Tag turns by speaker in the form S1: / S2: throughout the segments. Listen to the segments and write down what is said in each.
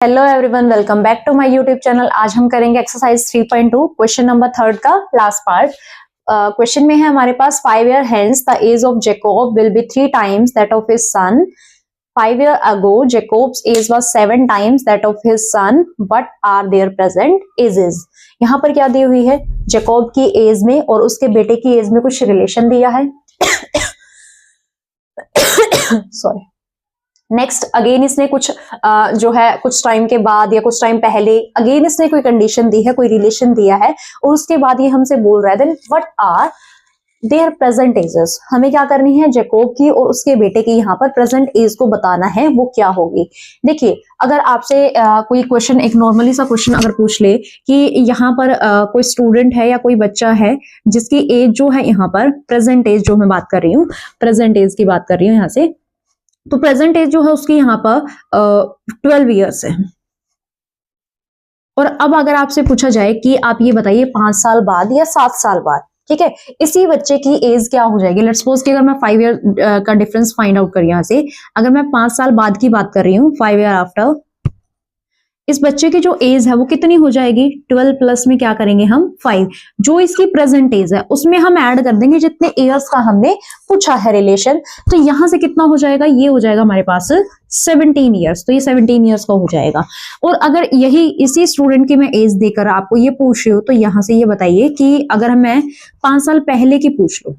S1: Hello everyone, welcome back to my YouTube channel. आज हम करेंगे एक्सरसाइज 3.2 क्वेश्चन नंबर 3 का लास्ट पार्ट। क्वेश्चन में है हमारे पास 5 year hence the age of Jacob will be 3 times that of his son. 5 year ago Jacob's age was 7 times that of his son. What are their present ages? यहाँ पर क्या दी हुई है, Jacob की as में और उसके बेटे की एज में कुछ रिलेशन दिया है। सॉरी। नेक्स्ट अगेन इसने कुछ जो है कुछ टाइम के बाद या कुछ टाइम पहले अगेन इसने कोई कंडीशन दी है, कोई रिलेशन दिया है और उसके बाद ये हमसे बोल रहा है then what are their present ages. हमें क्या करनी है, जैकोब की और उसके बेटे की यहाँ पर प्रेजेंट एज को बताना है, वो क्या होगी। देखिए, अगर आपसे कोई क्वेश्चन, एक नॉर्मली सा क्वेश्चन अगर पूछ ले कि यहाँ पर कोई स्टूडेंट है या कोई बच्चा है जिसकी एज जो है, यहाँ पर प्रेजेंट एज जो मैं बात कर रही हूँ, प्रेजेंट एज की बात कर रही हूँ यहाँ से, तो प्रेजेंट एज जो है उसकी यहाँ पर 12 ईयर्स है। और अब अगर आपसे पूछा जाए कि आप ये बताइए 5 साल बाद या 7 साल बाद, ठीक है, इसी बच्चे की एज क्या हो जाएगी। लेट्स सपोज कि अगर मैं 5 ईयर का डिफरेंस फाइंड आउट करिए यहाँ से, अगर मैं 5 साल बाद की बात कर रही हूँ, 5 ईयर आफ्टर, इस बच्चे की जो एज है वो कितनी हो जाएगी, 12 प्लस में क्या करेंगे हम 5, जो इसकी प्रेजेंट एज है उसमें हम ऐड कर देंगे जितने ईयर्स का हमने पूछा है रिलेशन। तो यहां से कितना हो जाएगा, ये हो जाएगा हमारे पास 17 ईयर्स, तो ये 17 ईयर्स का हो जाएगा। और अगर यही इसी स्टूडेंट की मैं एज देकर आपको ये पूछ रही हूँ, तो यहां से ये बताइए कि अगर मैं 5 साल पहले की पूछ लूं,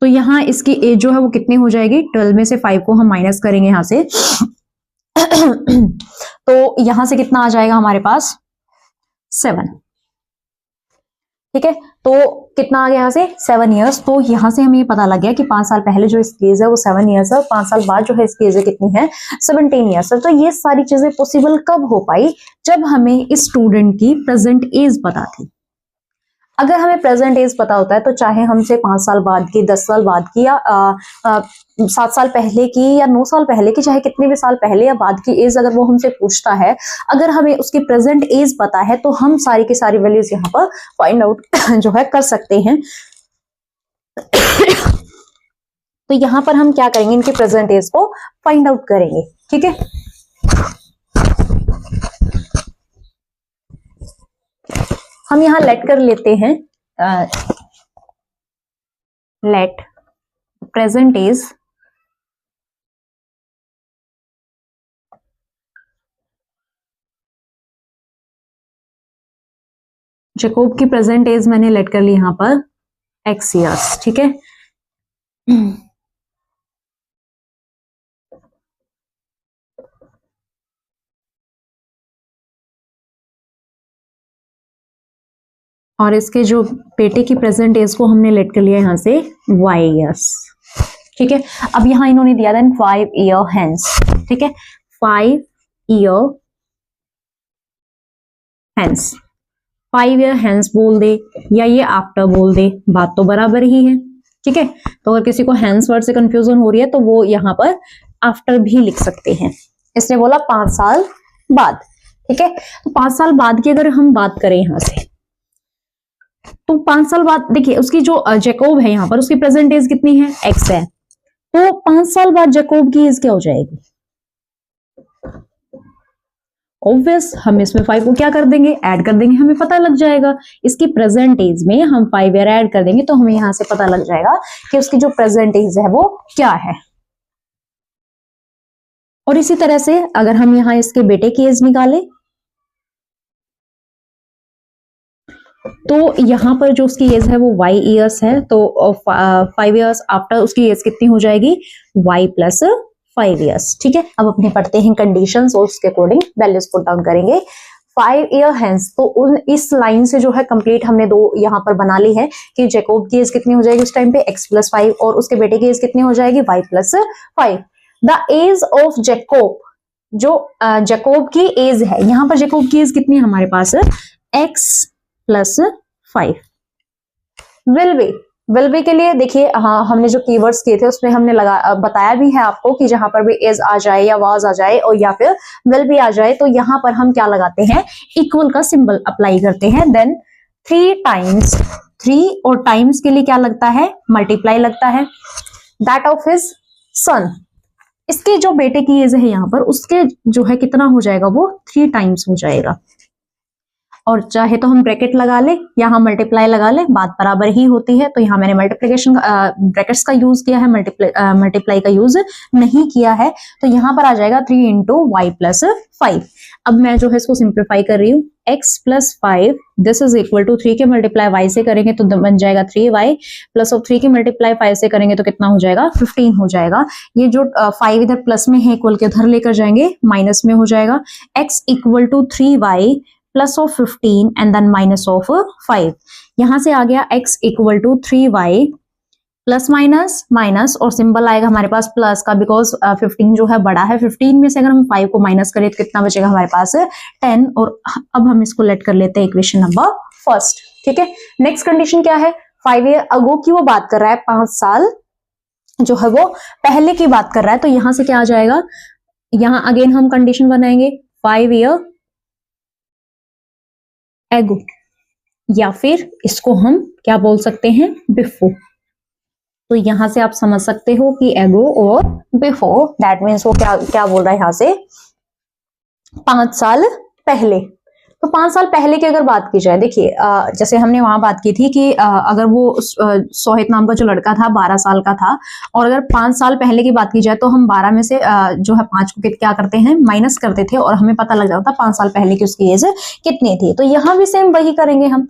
S1: तो यहाँ इसकी एज जो है वो कितनी हो जाएगी, 12 में से 5 को हम माइनस करेंगे यहाँ से तो यहां से कितना आ जाएगा हमारे पास 7, ठीक है। तो कितना आ गया यहाँ से 7 ईयर्स। तो यहां से हमें ये पता लग गया कि 5 साल पहले जो इसकी एज है वो 7 ईयर्स है और 5 साल बाद जो है इसकी एज कितनी है, 17 ईयर्स है। तो ये सारी चीजें पॉसिबल कब हो पाई, जब हमें इस स्टूडेंट की प्रेजेंट एज पता थी। अगर हमें प्रेजेंट एज पता होता है तो चाहे हमसे 5 साल बाद की, 10 साल बाद की या 7 साल पहले की या 9 साल पहले की, चाहे कितने भी साल पहले या बाद की एज अगर वो हमसे पूछता है, अगर हमें उसकी प्रेजेंट एज पता है तो हम सारी की सारी वैल्यूज यहाँ पर फाइंड आउट जो है कर सकते हैं। तो यहाँ पर हम क्या करेंगे, इनकी प्रेजेंट एज को फाइंड आउट करेंगे, ठीक है। हम यहां लेट कर लेते हैं, लेट प्रेजेंट एज जैकोब की प्रेजेंट एज मैंने लेट कर ली यहां पर x ईयर्स, ठीक है। और इसके जो बेटे की प्रेजेंट एज को हमने लेट कर लिया यहां से y ईयर्स, ठीक है। अब यहां इन्होंने दिया देन 5 ईयर हेंस, ठीक है, 5 ईयर हेंस, 5 ईयर हेंस बोल दे या ये आफ्टर बोल दे, बात तो बराबर ही है, ठीक है। तो अगर किसी को हेंस वर्ड से कंफ्यूजन हो रही है तो वो यहाँ पर आफ्टर भी लिख सकते हैं। इसने बोला 5 साल बाद, ठीक है। तो 5 साल बाद की अगर हम बात करें यहां से, तो 5 साल बाद देखिए उसकी जो जैकोब है यहाँ पर उसकी प्रेजेंट एज कितनी है, x है। तो 5 साल बाद जैकोब की एज क्या हो जाएगी, ऑब्वियस हम इसमें 5 को क्या कर देंगे, ऐड कर देंगे, हमें पता लग जाएगा। इसकी प्रेजेंट एज में हम 5 ईयर ऐड कर देंगे तो हमें यहां से पता लग जाएगा कि उसकी जो प्रेजेंट एज है वो क्या है। और इसी तरह से अगर हम यहाँ इसके बेटे की एज निकालें तो यहाँ पर जो उसकी एज है वो y ईयर्स है, तो 5 ईयर्स आफ्टर उसकी एज कितनी हो जाएगी, y प्लस 5 ईयर्स, ठीक है। अब अपने पढ़ते हैं कंडीशंस और उसके अकॉर्डिंग वैल्यूज पुट डाउन करेंगे। 5 ईयर हेंस, तो इस लाइन से जो है कंप्लीट हमने दो यहाँ पर बना ली है कि जैकोब की एज कितनी हो जाएगी उस टाइम पे x प्लस 5 और उसके बेटे की एज कितनी हो जाएगी y plus 5। The age of Jacob, जो जैकोब की एज है, यहाँ पर जैकोब की एज कितनी है हमारे पास, x प्लस 5। विल बी के लिए देखिए, हाँ हमने जो कीवर्ड्स किए थे उसमें हमने बताया भी है आपको कि जहां पर भी एज आ जाए या वाज आ जाए और या फिर विल बी आ जाए तो यहाँ पर हम क्या लगाते हैं, इक्वल का सिंबल अप्लाई करते हैं। देन 3 टाइम्स, 3 और टाइम्स के लिए क्या लगता है, मल्टीप्लाई लगता है, दैट ऑफ हिज सन, इसके जो बेटे की एज है यहाँ पर, उसके जो है कितना हो जाएगा, वो 3 टाइम्स हो जाएगा। और चाहे तो हम ब्रैकेट लगा ले, यहाँ मल्टीप्लाई लगा ले, बात बराबर ही होती है। तो यहाँ मैंने मल्टीप्लिकेशन ब्रैकेट्स का यूज किया है, मल्टीप्लाई का यूज नहीं किया है। तो यहाँ पर आ जाएगा 3 इंटू वाई प्लस 5। अब मैं जो है इसको सिंप्लीफाई कर रही हूँ, x plus 5 this is equal to 3 के मल्टीप्लाई y से करेंगे तो बन जाएगा 3y, प्लस ऑफ 3 के मल्टीप्लाई 5 से करेंगे तो कितना हो जाएगा, 15 हो जाएगा। ये जो 5 इधर प्लस में है, इक्वल के उधर लेकर जाएंगे, माइनस में हो जाएगा। x equal to 3y plus of 15 and then minus of 5। यहां से आ गया x equal to 3y plus minus minus, और सिंबल आएगा हमारे पास प्लस का, बिकॉज 15 जो है बड़ा है। 15 में से अगर हम 5 को माइनस करें तो कितना बचेगा हमारे पास, 10। और अब हम इसको लेट कर लेते हैं इक्वेशन नंबर फर्स्ट। ठीक है, नेक्स्ट कंडीशन क्या है, 5 ईयर अगो की वो बात कर रहा है, 5 साल जो है वो पहले की बात कर रहा है। तो यहां से क्या आ जाएगा, यहां अगेन हम कंडीशन बनाएंगे 5 ईयर एगो, या फिर इसको हम क्या बोल सकते हैं, बिफोर। तो यहां से आप समझ सकते हो कि एगो और बिफोर, दैट मीन्स वो क्या क्या बोल रहा है यहाँ से, 5 साल पहले। तो 5 साल पहले की अगर बात की जाए, देखिए जैसे हमने वहां बात की थी कि अगर वो सोहित नाम का जो लड़का था 12 साल का था, और अगर 5 साल पहले की बात की जाए तो हम 12 में से जो है 5 को क्या करते हैं, माइनस करते थे, और हमें पता लग जाता था 5 साल पहले की उसकी एज कितनी थी। तो यहाँ भी सेम वही करेंगे हम।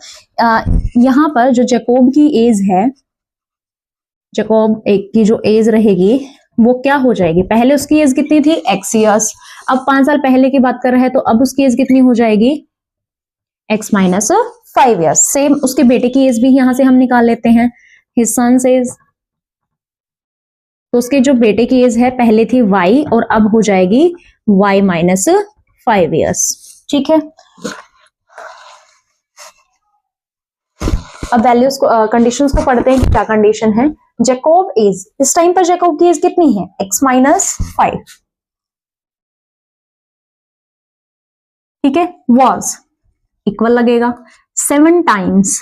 S1: यहाँ पर जो जैकोब की एज है, जैकोब एक की जो एज रहेगी वो क्या हो जाएगी, पहले उसकी एज कितनी थी, x ईयर्स। अब 5 साल पहले की बात कर रहे हैं तो अब उसकी एज कितनी हो जाएगी, x माइनस 5 ईयर्स। सेम उसके बेटे की एज भी यहां से हम निकाल लेते हैं, हिज सन्स एज। तो उसके जो बेटे की एज है पहले थी y, और अब हो जाएगी y माइनस 5 ईयर्स। ठीक है, अब वैल्यूज को कंडीशंस को पढ़ते हैं, क्या कंडीशन है। जैकोब एज, इस टाइम पर जैकोब की एज कितनी है, x माइनस 5। ठीक है, was इक्वल लगेगा 7 times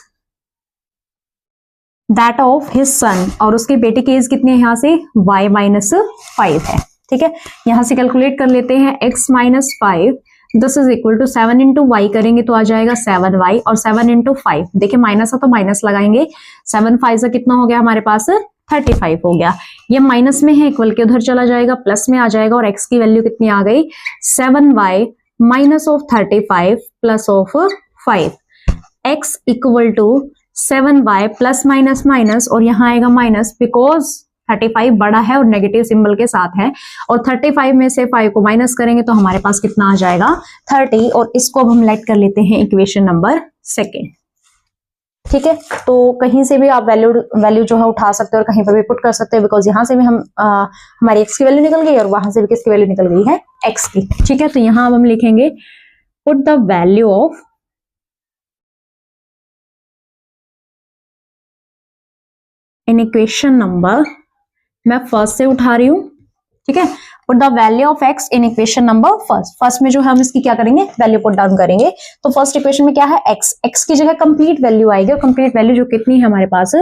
S1: that of his son, और उसके बेटे की एज कितनी है यहाँ से, y माइनस 5 है। ठीक है, यहां से कैलकुलेट कर लेते हैं, x minus 5 this is equal to 7 into y करेंगे तो आ जाएगा 7y, और 7 इंटू 5, देखिए माइनस है तो माइनस लगाएंगे, 7 5 से कितना हो गया हमारे पास, 35 हो गया। ये माइनस में है, इक्वल के उधर चला जाएगा, प्लस में आ जाएगा, और x की वैल्यू कितनी आ गई, 7y minus of 35 plus of 5। x equal to 7y plus minus minus, और यहाँ आएगा माइनस, बिकॉज 35 बड़ा है और नेगेटिव सिंबल के साथ है, और 35 में से 5 को माइनस करेंगे तो हमारे पास कितना आ जाएगा, 30। और इसको अब हम लेट कर लेते हैं इक्वेशन नंबर सेकेंड। ठीक है, तो कहीं से भी आप वैल्यू जो है उठा सकते हो और कहीं पर भी पुट कर सकते हो, बिकॉज यहाँ से भी हम हमारी x की वैल्यू निकल गई और वहां से भी किसकी वैल्यू निकल गई है, x की। ठीक है, तो यहाँ अब हम लिखेंगे put the value of in equation number, मैं फर्स्ट से उठा रही हूं। ठीक है, put the value of x in equation number first में जो है हम इसकी क्या करेंगे, वैल्यू पुट डाउन करेंगे। तो फर्स्ट इक्वेशन में क्या है, x की जगह कंप्लीट वैल्यू आएगी, और कंप्लीट वैल्यू जो कितनी है हमारे पास,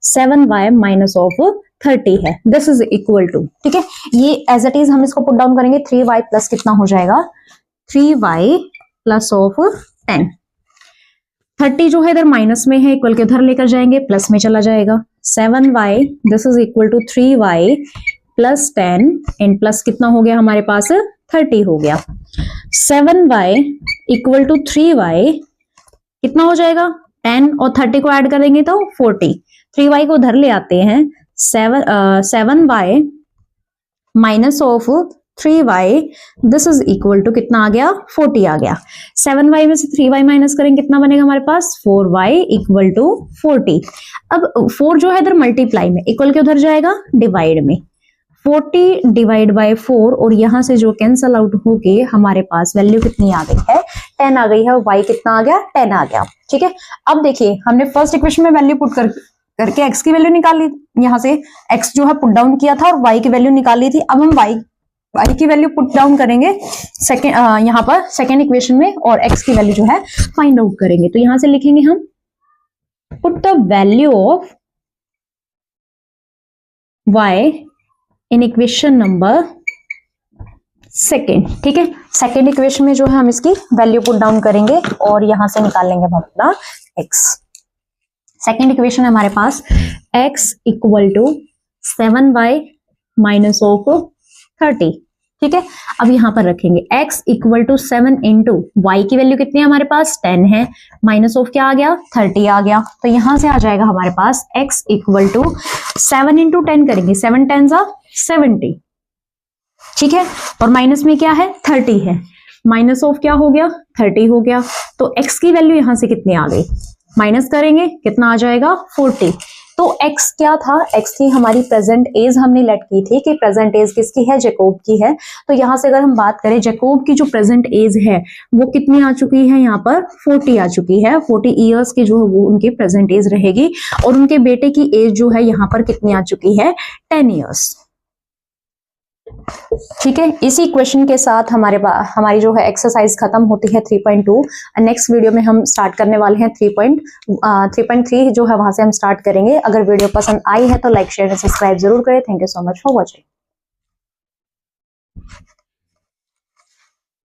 S1: 7y माइनस ऑफ 30 है, दिस इज इक्वल टू। ठीक है, ये एज इट इज हम इसको पुट डाउन करेंगे, 3y प्लस कितना हो जाएगा, 3y प्लस ऑफ 10। 30 जो है इधर माइनस में है, इक्वल के उधर लेकर जाएंगे, प्लस में चला जाएगा, 7y this is equal to 3y plus 10, and plus कितना हो गया हमारे पास, 30 हो गया। 7y इक्वल टू 3y कितना हो जाएगा, 10 और 30 को ऐड करेंगे तो 40। 3y को उधर ले आते हैं, 7y minus of 3y this is equal to कितना आ गया, 40 आ गया। 7y में से 3y माइनस करेंगे, कितना बनेगा हमारे पास, 4y इक्वल टू 40। अब 4 जो है इधर मल्टीप्लाई में, इक्वल के उधर जाएगा डिवाइड में, 40 डिवाइड बाय 4, और यहां से जो कैंसल आउट होके हमारे पास वैल्यू कितनी आ गई है, 10 आ गई है, y कितना आ गया, 10 आ गया। ठीक है, अब देखिए हमने फर्स्ट इक्वेशन में वैल्यू पुट करके x की वैल्यू निकाल ली, यहां से x जो है पुट डाउन किया था और y की वैल्यू निकाल ली थी। अब हम y की वैल्यू पुट डाउन करेंगे सेकेंड, यहाँ पर सेकेंड इक्वेशन में, और x की वैल्यू जो है फाइंड आउट करेंगे। तो यहां से लिखेंगे हम put the value of y in equation number second, ठीक है। सेकेंड इक्वेशन में जो है हम इसकी वैल्यू पुट डाउन करेंगे और यहां से निकाल लेंगे हम अपना x। सेकेंड इक्वेशन है हमारे पास x equal to 7y minus of 30, ठीक है। अब यहां पर रखेंगे x equal to 7 into y की वैल्यू कितनी है हमारे पास 10 है, माइनस ऑफ क्या आ गया 30 आ गया। तो यहां से आ जाएगा हमारे पास x इक्वल टू 7 इंटू 10 करेंगे, 7 10 70, ठीक है। और माइनस में क्या है 30 है, माइनस ऑफ क्या हो गया 30 हो गया। तो x की वैल्यू यहां से कितनी आ गई, माइनस करेंगे कितना आ जाएगा 40। तो x क्या था, x थी हमारी प्रेजेंट एज, हमने लेट की थी कि प्रेजेंट एज किसकी है, जैकोब की है। तो यहां से अगर हम बात करें जैकोब की जो प्रेजेंट एज है वो कितनी आ चुकी है, यहाँ पर 40 आ चुकी है। 40 ईयर्स की जो है वो उनकी प्रेजेंट एज रहेगी। और उनके बेटे की एज जो है यहाँ पर कितनी आ चुकी है 10 ईयर्स, ठीक है। इसी क्वेश्चन के साथ हमारी जो है एक्सरसाइज खत्म होती है 3.2। नेक्स्ट वीडियो में हम स्टार्ट करने वाले हैं 3.3 जो है वहां से हम स्टार्ट करेंगे। अगर वीडियो पसंद आई है तो लाइक शेयर एंड सब्सक्राइब जरूर करें। Thank you so much for watching.